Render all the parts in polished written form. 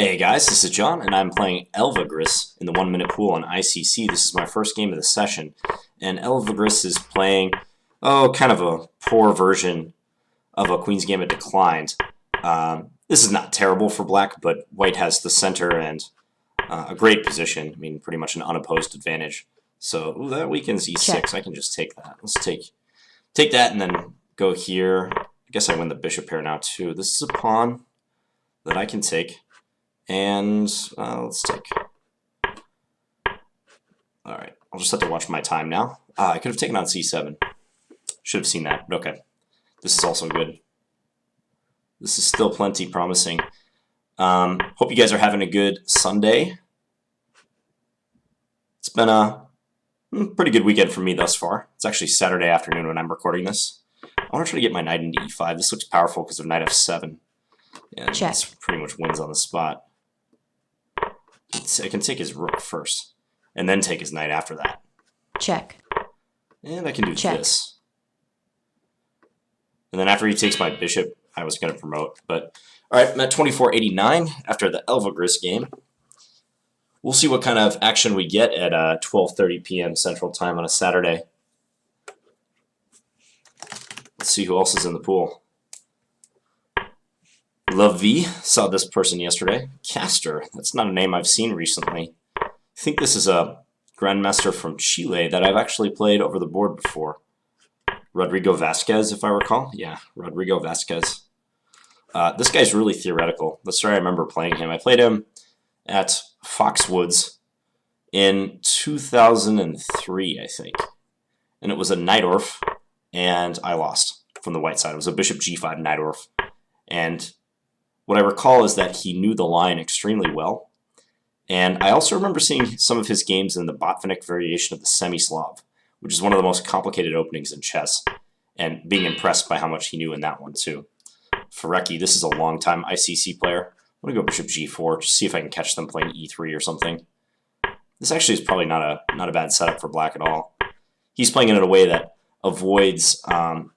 Hey guys, this is John, and I'm playing Elvegris in the 1-minute pool on ICC. This is my first game of the session, and Elvegris is playing, kind of a poor version of a Queen's Gambit Declined. This is not terrible for black, but white has the center and a great position. I mean, pretty much an unopposed advantage. So that weakens e6. Check. I can just take that. Let's take that and then go here. I guess I win the bishop pair now too. This is a pawn that I can take. And let's take. Alright, I'll just have to watch my time now. I could have taken on c7. Should have seen that, but okay. This is also good. This is still plenty promising. Hope you guys are having a good Sunday. It's been a pretty good weekend for me thus far. It's actually Saturday afternoon when I'm recording this. I want to try to get my knight into e5. This looks powerful because of knight f7. Yeah, this pretty much wins on the spot. I can take his rook first, and then take his knight after that. Check. And I can do this. And then after he takes my bishop, I was going to promote. But, alright, I'm at 2489 after the Elvegris game. We'll see what kind of action we get at 12:30 p.m. Central Time on a Saturday. Let's see who else is in the pool. Lovev, saw this person yesterday. Caster, that's not a name I've seen recently. I think this is a grandmaster from Chile that I've actually played over the board before. Rodrigo Vasquez, if I recall. Yeah, Rodrigo Vasquez. This guy's really theoretical. That's where I remember playing him. I played him at Foxwoods in 2003, I think. And it was a Najdorf, and I lost from the white side. It was a bishop g5 Najdorf. And what I recall is that he knew the line extremely well. And I also remember seeing some of his games in the Botvinnik variation of the semi-Slav, which is one of the most complicated openings in chess, and being impressed by how much he knew in that one too. Feher, this is a long-time ICC player. I'm going to go bishop g4, just see if I can catch them playing e3 or something. This actually is probably not a bad setup for black at all. He's playing it in a way that avoids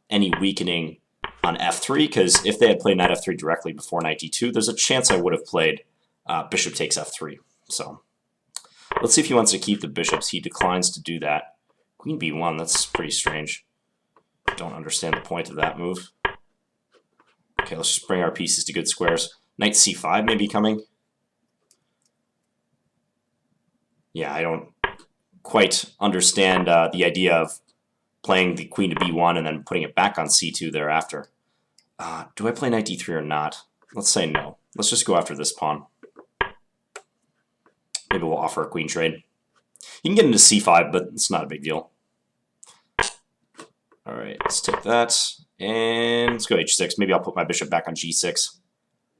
any weakening on f3, because if they had played knight f3 directly before knight d2, there's a chance I would have played bishop takes f3. So let's see if he wants to keep the bishops. He declines to do that. Queen b1, that's pretty strange. Don't understand the point of that move. Okay, let's just bring our pieces to good squares. Knight c5 may be coming. Yeah, I don't quite understand the idea of playing the queen to b1 and then putting it back on c2 thereafter. Do I play knight d3 or not? Let's say no. Let's just go after this pawn. Maybe we'll offer a queen trade. You can get into c5, but it's not a big deal. Alright, let's take that. And let's go h6. Maybe I'll put my bishop back on g6.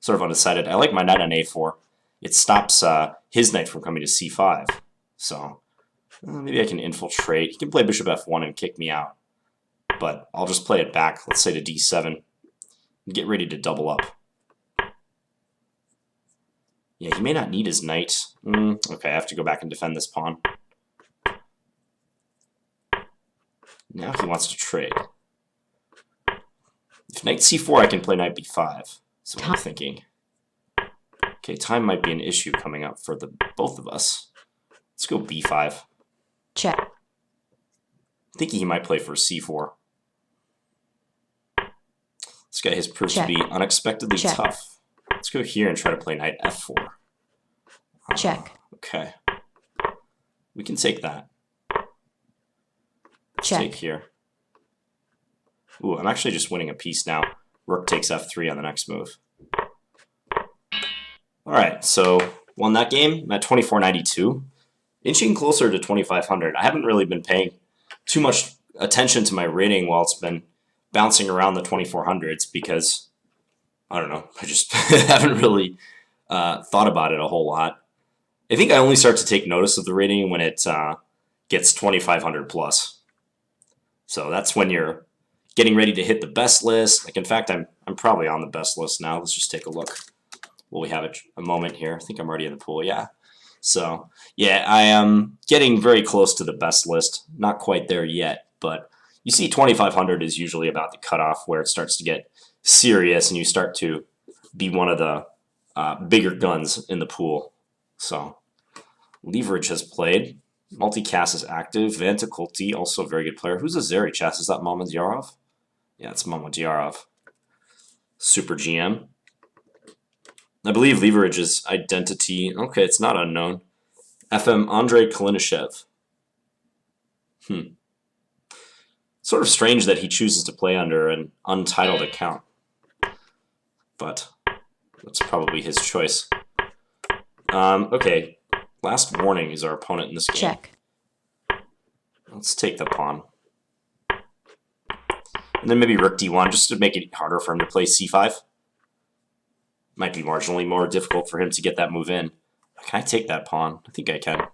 Sort of undecided. I like my knight on a4. It stops his knight from coming to c5. So maybe I can infiltrate. He can play bishop f1 and kick me out. But I'll just play it back, let's say to d7. And get ready to double up. Yeah, he may not need his knight. Okay, I have to go back and defend this pawn. Now he wants to trade. If knight c4, I can play knight b5. So what I'm thinking. Okay, time might be an issue coming up for both of us. Let's go b5. Check. Thinking he might play for c4. This guy has proved to be unexpectedly tough. Let's go here and try to play knight f4. Check. Okay. We can take that. Let's Check. take here. Ooh, I'm actually just winning a piece now. Rook takes f3 on the next move. Alright, so won that game. I'm at 2492. Inching closer to 2500. I haven't really been paying too much attention to my rating while it's been bouncing around the 2400s because, I don't know, I just haven't really thought about it a whole lot. I think I only start to take notice of the rating when it gets 2500 plus. So that's when you're getting ready to hit the best list. Like, in fact, I'm probably on the best list now. Let's just take a look. Well, we have a moment here. I think I'm already in the pool, yeah. So, yeah, I am getting very close to the best list. Not quite there yet, but you see 2500 is usually about the cutoff where it starts to get serious and you start to be one of the bigger guns in the pool. So Leverage has played. Multicast is active. Vantakulti, also a very good player. Who's a Zerichas? Is that Mamadjarov? Yeah, it's Mamadjarov. Super GM. I believe Leverage's identity. Okay, it's not unknown. FM Andrei Kalinishev. Sort of strange that he chooses to play under an untitled account. But that's probably his choice. Okay. LastWarning is our opponent in this game. Check. Let's take the pawn. And then maybe rook d1 just to make it harder for him to play c5. Might be marginally more difficult for him to get that move in. Can I take that pawn? I think I can.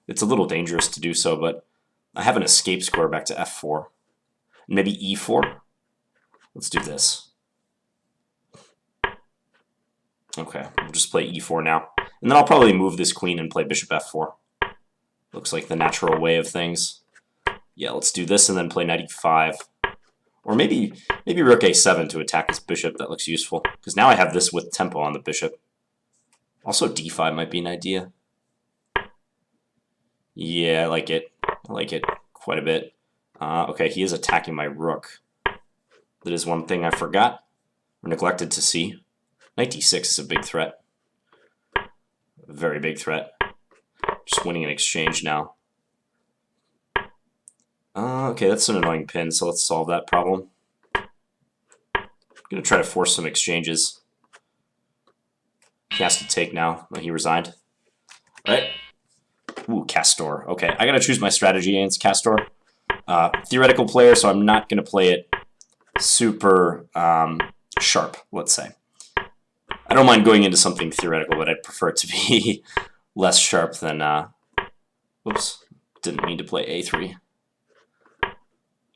It's a little dangerous to do so, but I have an escape square back to f4. Maybe e4? Let's do this. Okay, we'll just play e4 now. And then I'll probably move this queen and play bishop f4. Looks like the natural way of things. Yeah, let's do this and then play knight e5. Or maybe rook a7 to attack his bishop. That looks useful. Because now I have this with tempo on the bishop. Also d5 might be an idea. Yeah, I like it. I like it quite a bit. Okay, he is attacking my rook. That is one thing I forgot or neglected to see. Knight d6 is a big threat. A very big threat. Just winning an exchange now. Okay, that's an annoying pin, so let's solve that problem. I'm going to try to force some exchanges. He has to take now. He resigned. All right. Ooh, Castor. Okay, I got to choose my strategy against Castor. Theoretical player, so I'm not going to play it super sharp, let's say. I don't mind going into something theoretical, but I'd prefer it to be less sharp than... Whoops, didn't mean to play a3.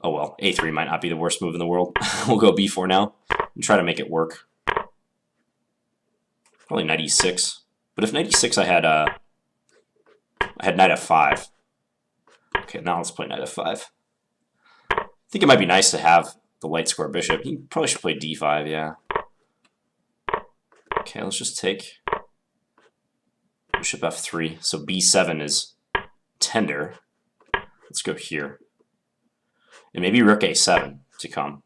Oh well, a3 might not be the worst move in the world. We'll go b4 now and try to make it work. Probably knight e6. But if knight e6 I had knight f5. Okay, now let's play knight f5. I think it might be nice to have the light square bishop. He probably should play d5, yeah. Okay, let's just take bishop f3. So b7 is tender. Let's go here. And maybe rook a7 to come.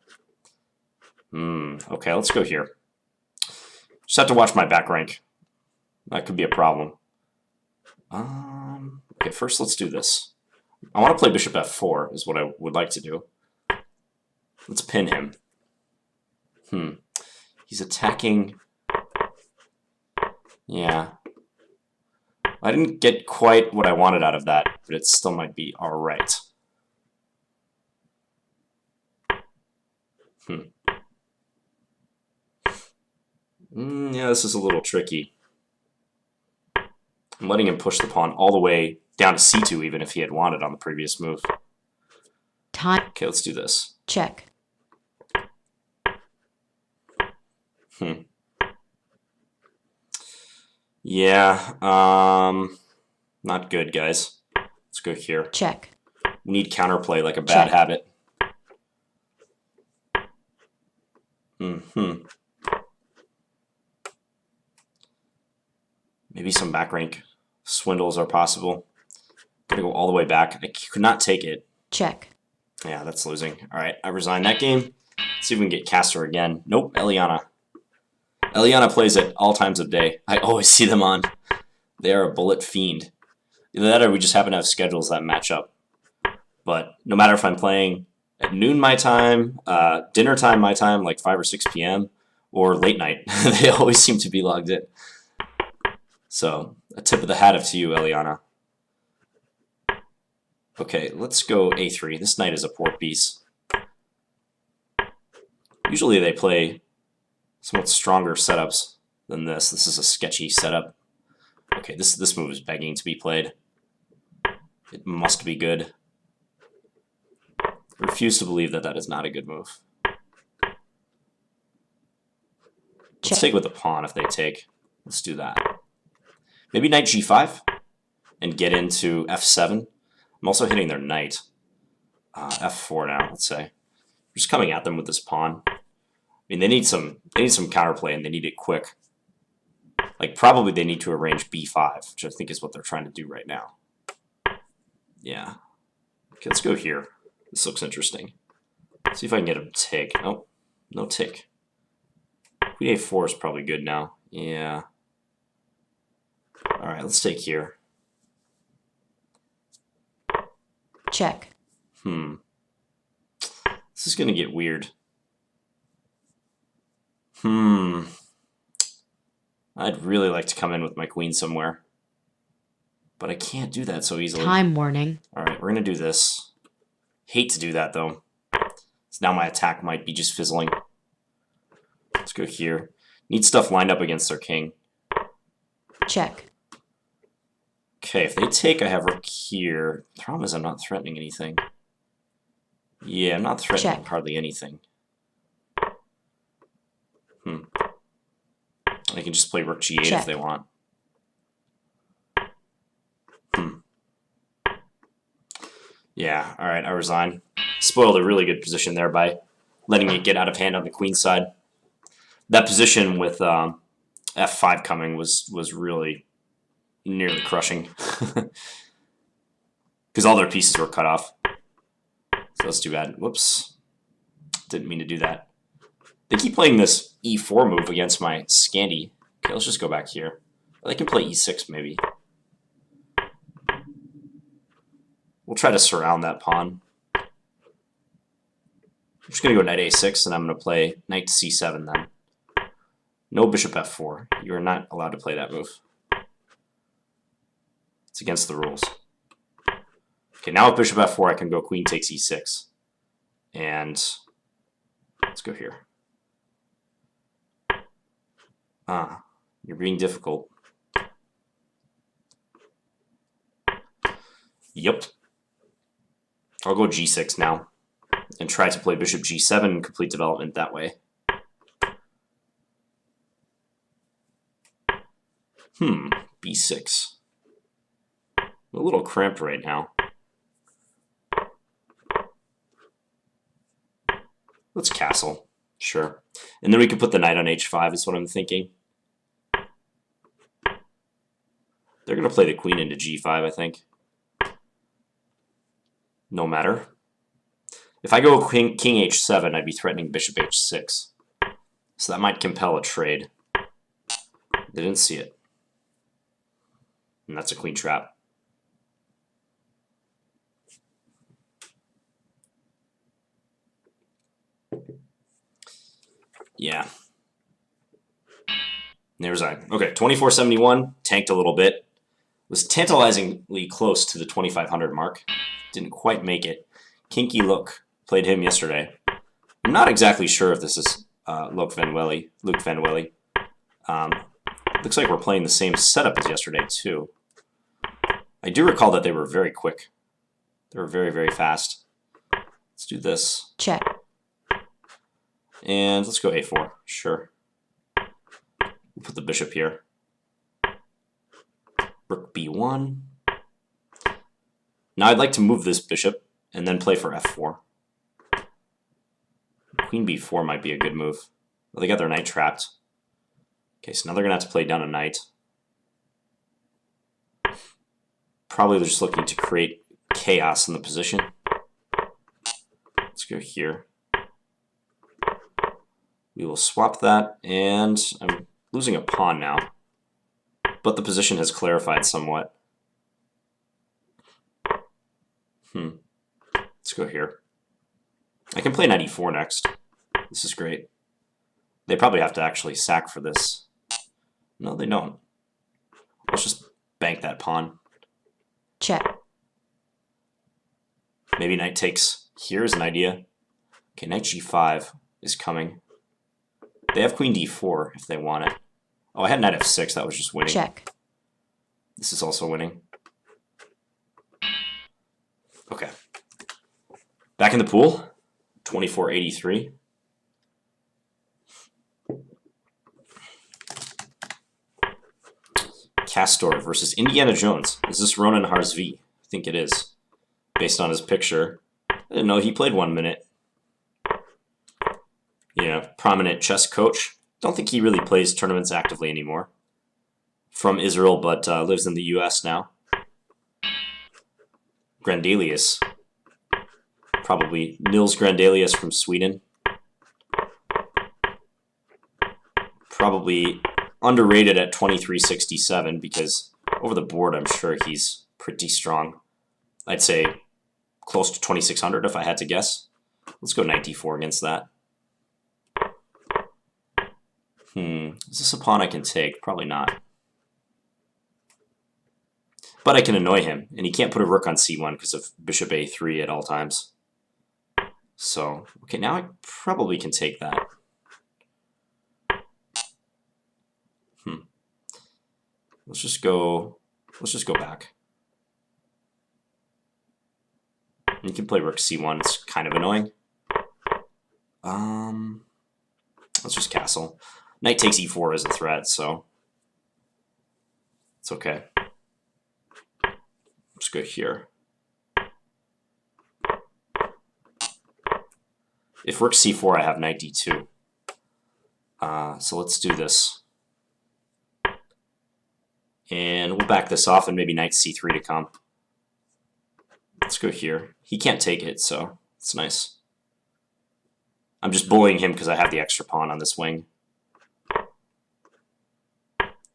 Okay, let's go here. Just have to watch my back rank. That could be a problem. Okay, first let's do this. I want to play bishop f4 is what I would like to do. Let's pin him. He's attacking... Yeah. I didn't get quite what I wanted out of that, but it still might be alright. Yeah, this is a little tricky. I'm letting him push the pawn all the way down to c2 even if he had wanted on the previous move. Time. Okay, let's do this. Check. Yeah, not good, guys. Let's go here. Check. We need counterplay like a bad habit. Maybe some back rank swindles are possible. Gonna go all the way back. I could not take it. Check. Yeah, that's losing. All right, I resign that game. Let's see if we can get Castor again. Nope, Elianna. Elianna plays at all times of day. I always see them on. They are a bullet fiend. Either that or we just happen to have schedules that match up. But no matter if I'm playing at noon my time, dinner time my time, like 5 or 6 p.m., or late night, they always seem to be logged in. So, a tip of the hat to you, Elianna. Okay, let's go a3. This knight is a poor piece. Usually they play somewhat stronger setups than this. This is a sketchy setup. Okay, this move is begging to be played. It must be good. I refuse to believe that that is not a good move. Let's take with the pawn if they take. Let's do that. Maybe knight g5 and get into f7. I'm also hitting their knight. f4 now, let's say. We're just coming at them with this pawn. I mean, they need some counterplay and they need it quick. Like, probably they need to arrange b5, which I think is what they're trying to do right now. Yeah. Okay, let's go here. This looks interesting. Let's see if I can get him to take. Nope. No tick. Queen a4 is probably good now. Yeah. Alright, let's take here. Check. This is going to get weird. I'd really like to come in with my queen somewhere. But I can't do that so easily. Time warning. Alright, we're going to do this. Hate to do that, though. So now my attack might be just fizzling. Let's go here. Need stuff lined up against their king. Check. Okay, if they take, I have rook here. The problem is I'm not threatening anything. Yeah, I'm not threatening hardly anything. I can just play rook g8 if they want. Yeah, alright, I resign. Spoiled a really good position there by letting it get out of hand on the queen side. That position with f5 coming was really nearly crushing. Because all their pieces were cut off. So that's too bad. Whoops. Didn't mean to do that. They keep playing this e4 move against my Scandi. Okay, let's just go back here. They can play e6 maybe. We'll try to surround that pawn. I'm just going to go knight a6, and I'm going to play knight to c7 then. No bishop f4. You are not allowed to play that move. It's against the rules. Okay, now with bishop f4, I can go queen takes e6. And let's go here. You're being difficult. Yep. I'll go g6 now and try to play bishop g7 and complete development that way. b6. I'm a little cramped right now. Let's castle. Sure. And then we can put the knight on h5 is what I'm thinking. They're going to play the queen into g5, I think. No matter. If I go king h7, I'd be threatening bishop h6. So that might compel a trade. They didn't see it. And that's a queen trap. Yeah. There's I. Okay, 2471, tanked a little bit. Was tantalizingly close to the 2500 mark. Didn't quite make it. KinkyLoek played him yesterday. I'm not exactly sure if this is Luke Van Welly. Looks like we're playing the same setup as yesterday, too. I do recall that they were very quick. They were very, very fast. Let's do this. Check. And let's go a4. Sure. We'll put the bishop here. Rook b1. Now I'd like to move this bishop and then play for f4. Queen b4 might be a good move. Well, they got their knight trapped. Okay, so now they're going to have to play down a knight. Probably they're just looking to create chaos in the position. Let's go here. We will swap that, and I'm losing a pawn now. But the position has clarified somewhat. Let's go here. I can play knight e4 next. This is great. They probably have to actually sack for this. No, they don't. Let's just bank that pawn. Check. Maybe knight takes here is an idea. Okay, knight g5 is coming. They have queen d4 if they want it. Oh, I had knight f6. That was just winning. Check. This is also winning. Okay. Back in the pool. 2483. Castor versus Indiana Jones. Is this Ronan Harzvi? I think it is. Based on his picture. I didn't know he played 1 minute. Yeah, prominent chess coach. Don't think he really plays tournaments actively anymore. from Israel, but lives in the US now. Grandelius. Probably Nils Grandelius from Sweden. Probably underrated at 2367 because over the board I'm sure he's pretty strong. I'd say close to 2600 if I had to guess. Let's go knight d4 against that. Is this a pawn I can take? Probably not. But I can annoy him, and he can't put a rook on c1 because of bishop a3 at all times. So, okay, now I probably can take that. Let's just go back. You can play rook c1, it's kind of annoying. Let's just castle. Knight takes e4 as a threat, so it's okay. Let's go here. If rook c4, I have knight d2. So let's do this. And we'll back this off and maybe knight c3 to come. Let's go here. He can't take it, so it's nice. I'm just bullying him because I have the extra pawn on this wing.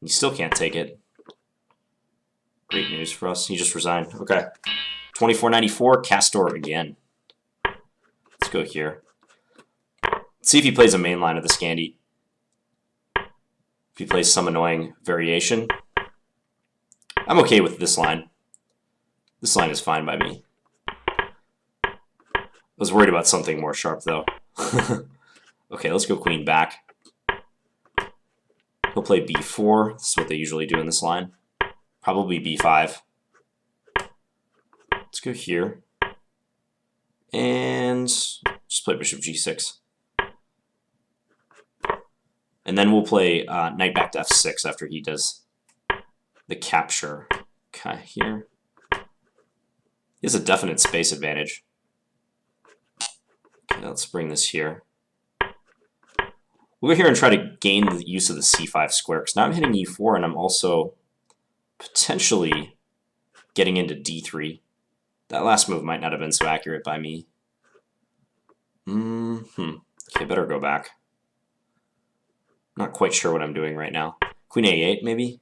He still can't take it. Great news for us. He just resigned. Okay. 2494, Castor again. Let's go here. Let's see if he plays a main line of the Scandi. If he plays some annoying variation. I'm okay with this line. This line is fine by me. I was worried about something more sharp, though. Okay, let's go queen back. He'll play b4. This is what they usually do in this line. Probably b5. Let's go here. And just play bishop g6. And then we'll play knight back to f6 after he does the capture. Okay, here. He has a definite space advantage. Okay, let's bring this here. We'll go here and try to gain the use of the c5 square, because now I'm hitting e4 and I'm also potentially getting into d3. That last move might not have been so accurate by me. Okay, better go back. Not quite sure what I'm doing right now. Queen a8, maybe?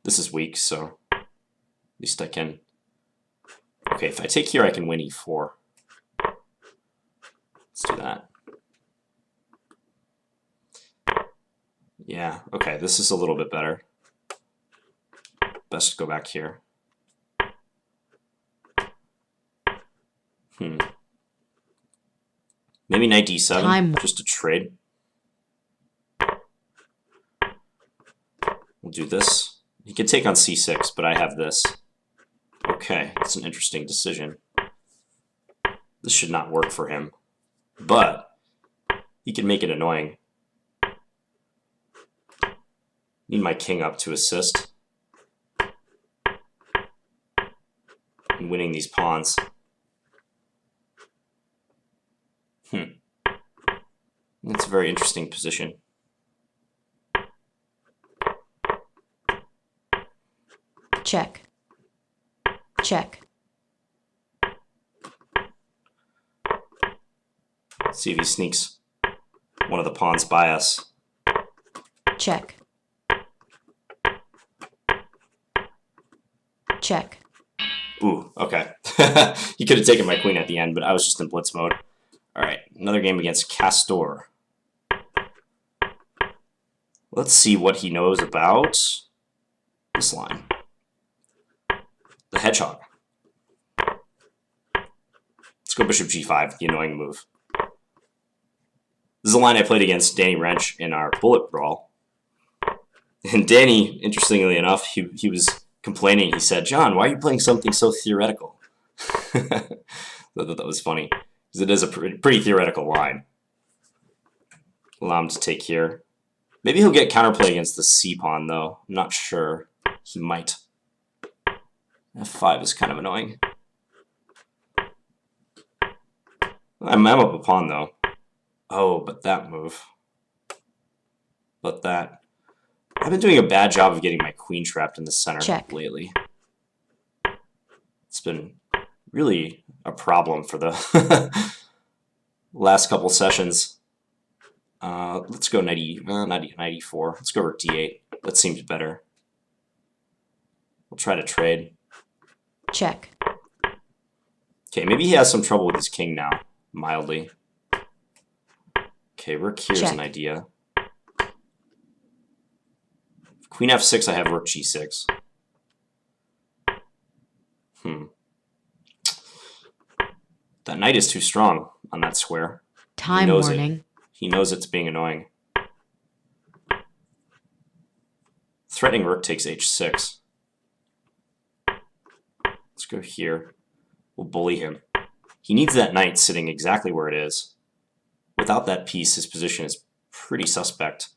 This is weak, so at least I can... Okay, if I take here, I can win e4. Let's do that. Yeah, okay, this is a little bit better. Best to go back here. Maybe knight d7, just to trade. We'll do this. He could take on c6, but I have this. Okay, that's an interesting decision. This should not work for him, but he can make it annoying. Need my king up to assist. And winning these pawns. That's a very interesting position. Check. Check. Let's see if he sneaks one of the pawns by us. Check. Check. Ooh, okay. He could have taken my queen at the end, but I was just in blitz mode. Alright, another game against Castor. Let's see what he knows about this line. The hedgehog. Let's go bishop g5, the annoying move. This is a line I played against Danny Wrench in our bullet brawl. And Danny, interestingly enough, he was complaining. He said, "John, why are you playing something so theoretical?" I thought that was funny, because it is a pretty theoretical line. Allow him to take here. Maybe he'll get counterplay against the c-pawn, though. I'm not sure. He might. f5 is kind of annoying. I'm up a pawn, though. Oh, but that move. But that. I've been doing a bad job of getting my queen trapped in the center Check. lately. It's been really a problem for the last couple sessions. Let's go 94. Let's go rook d8. That seems better. We'll try to trade. Check. Okay, maybe he has some trouble with his king now, mildly. Okay, rook here's an idea. Queen f6, I have rook g6. That knight is too strong on that square. Time warning. He knows it's being annoying. Threatening rook takes h6. Let's go here. We'll bully him. He needs that knight sitting exactly where it is. Without that piece, his position is pretty suspect.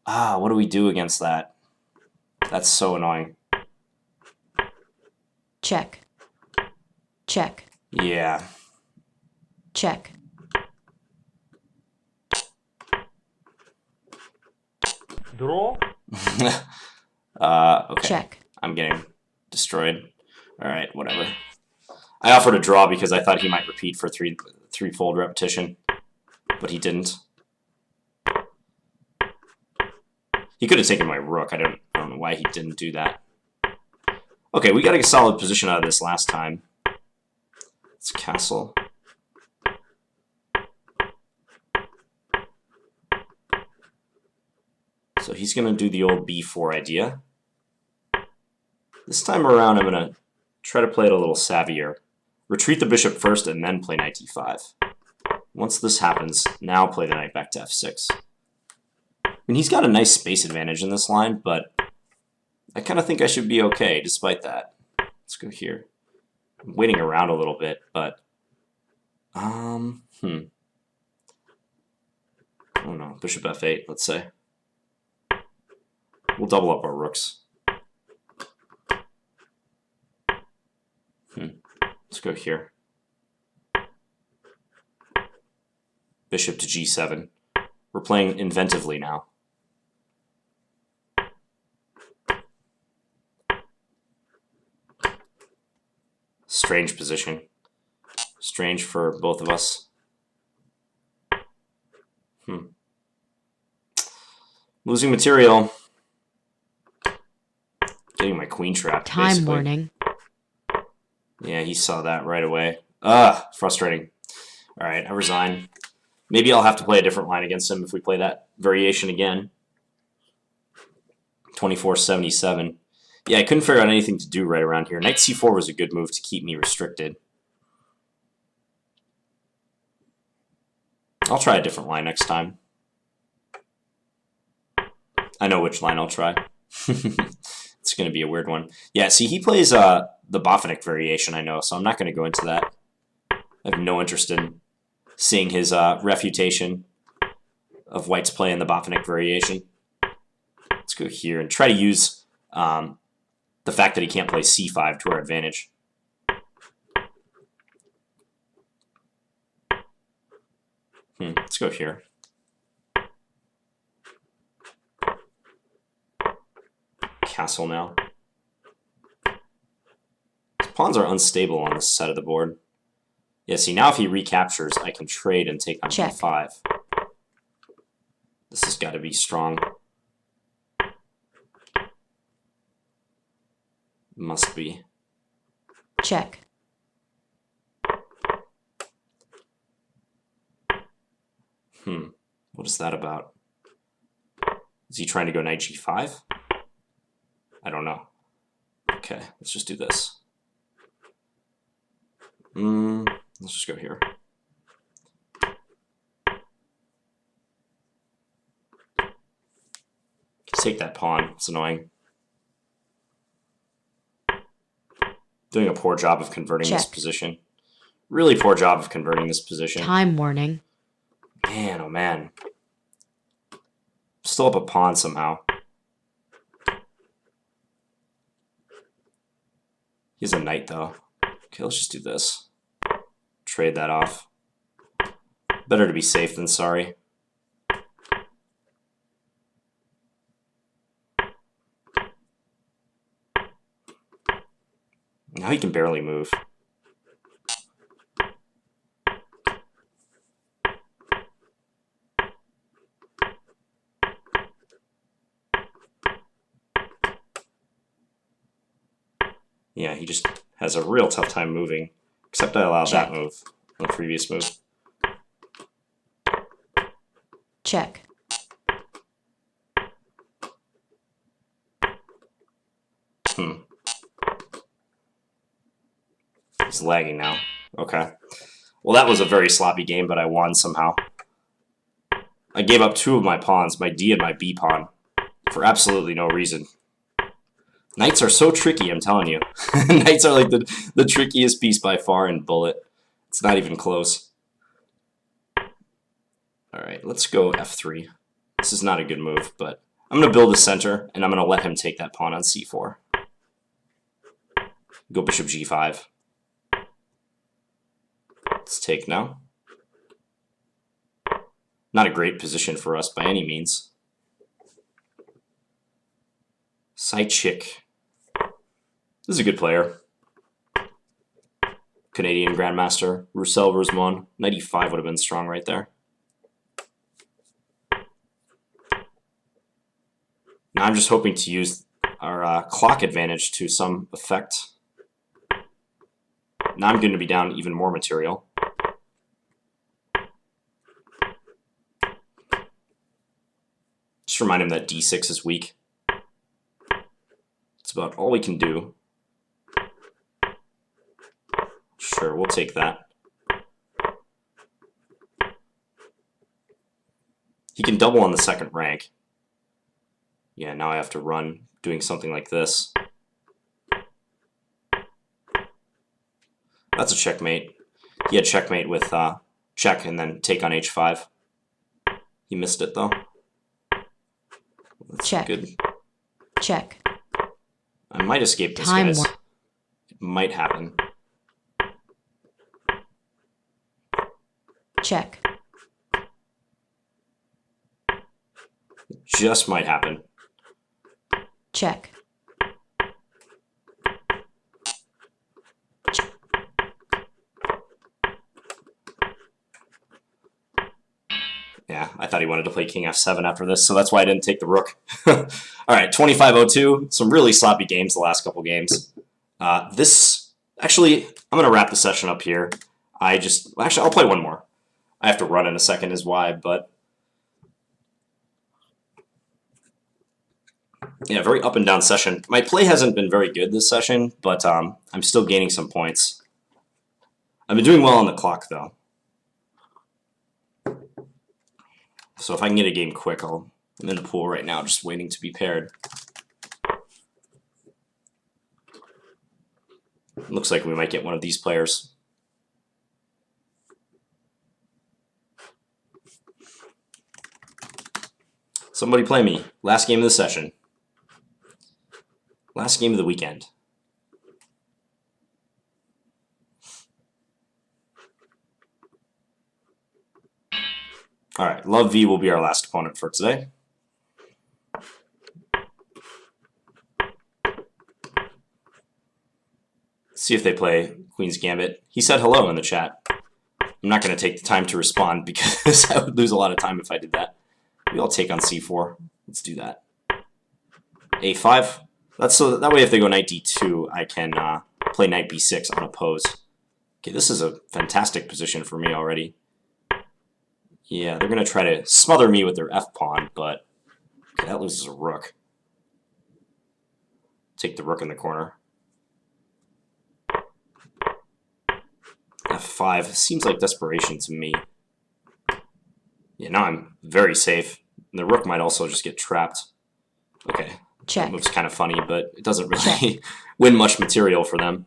What do we do against that? That's so annoying. Check. Check. Yeah. Check. Draw. Okay. Check. I'm getting destroyed. Alright, whatever. I offered a draw because I thought he might repeat for threefold repetition, but he didn't. He could have taken my rook. I don't know why he didn't do that. Okay, we got a solid position out of this last time. Let's castle. So he's going to do the old b4 idea. This time around, I'm going to try to play it a little savvier. Retreat the bishop first and then play knight d5. Once this happens, now play the knight back to f6. I mean, he's got a nice space advantage in this line, but I kind of think I should be okay despite that. Let's go here. I'm waiting around a little bit, but... I don't know. Bishop f8, let's say. We'll double up our rooks. Let's go here. Bishop to g7. We're playing inventively now. Strange position. Strange for both of us. Losing material. Getting my queen trapped, Time basically. warning. Yeah, he saw that right away. Frustrating. Alright, I resign. Maybe I'll have to play a different line against him if we play that variation again. 24-77. Yeah, I couldn't figure out anything to do right around here. Knight c4 was a good move to keep me restricted. I'll try a different line next time. I know which line I'll try. It's going to be a weird one. Yeah, see, he plays the Botvinnik variation, I know, so I'm not going to go into that. I have no interest in seeing his refutation of White's play in the Botvinnik variation. Let's go here and try to use the fact that he can't play c5 to our advantage. Let's go here. Castle now. His pawns are unstable on this side of the board. Yeah, see, now if he recaptures, I can trade and take on b5. This has got to be strong. Must be. Check. What is that about? Is he trying to go knight g5? I don't know. Okay, let's just do this. Let's just go here. Take that pawn. It's annoying. Doing a poor job of converting this position. Really poor job of converting this position. Time warning. Man, oh man. Still up a pawn somehow. He has a knight, though. Okay, let's just do this. Trade that off. Better to be safe than sorry. Now he can barely move. Yeah, he just has a real tough time moving. Except I allowed Check. that move on the previous move. Check. He's lagging now. Okay. Well, that was a very sloppy game, but I won somehow. I gave up 2 of my pawns, my D and my B pawn, for absolutely no reason. Knights are so tricky, I'm telling you. Knights are like the trickiest piece by far in Bullet. It's not even close. Alright, let's go F3. This is not a good move, but I'm going to build a center, and I'm going to let him take that pawn on C4. Go bishop G5. Let's take now. Not a great position for us by any means. Saichik. This is a good player. Canadian Grandmaster. Roussel-Roozmon. 95 would have been strong right there. Now I'm just hoping to use our clock advantage to some effect. Now I'm going to be down even more material. Just remind him that D6 is weak. It's about all we can do. Sure, we'll take that. He can double on the second rank. Yeah, now I have to run doing something like this. That's a checkmate. He had checkmate with check and then take on H5. He missed it though. That's Check. Good. Check. I might escape this, Time guys. wa- It might happen. Check. It just might happen. Check. Yeah, I thought he wanted to play King F7 after this, so that's why I didn't take the rook. All right, 25-02. Some really sloppy games the last couple games. Actually, I'm going to wrap the session up here. Actually, I'll play one more. I have to run in a second is why, but yeah, very up and down session. My play hasn't been very good this session, but I'm still gaining some points. I've been doing well on the clock, though. So if I can get a game quick, I'm in the pool right now, just waiting to be paired. Looks like we might get one of these players. Somebody play me. Last game of the session. Last game of the weekend. All right, lovev will be our last opponent for today. See if they play Queen's Gambit. He said hello in the chat. I'm not going to take the time to respond because I would lose a lot of time if I did that. Maybe I'll take on C4. Let's do that. A5. That's so that way if they go knight D2, I can play knight B6 unopposed. Okay, this is a fantastic position for me already. Yeah, they're going to try to smother me with their F-pawn, but okay, that loses a rook. Take the rook in the corner. F5 seems like desperation to me. Yeah, now I'm very safe. And the rook might also just get trapped. Okay, Check. that move's kind of funny, but it doesn't really win much material for them.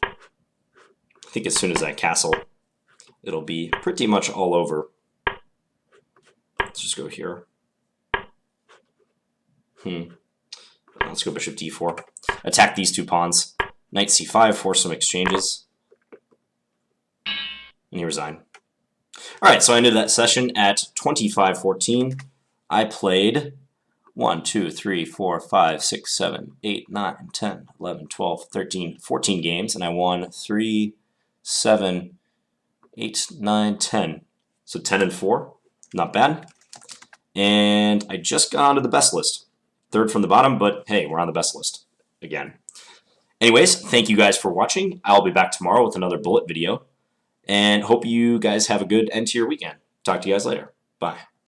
I think as soon as I castle, it'll be pretty much all over. Let's just go here. Let's go bishop d4. Attack these two pawns. Knight c5, force some exchanges. And you resign. Alright, so I ended that session at 25-14. I played 1, 2, 3, 4, 5, 6, 7, 8, 9, 10, 11, 12, 13, 14 games, and I won 3, 7, 8, 9, 10. So 10 and 4, not bad. And I just got onto the best list. Third from the bottom, but hey, we're on the best list again. Anyways, thank you guys for watching. I'll be back tomorrow with another bullet video. And hope you guys have a good end to your weekend. Talk to you guys later. Bye.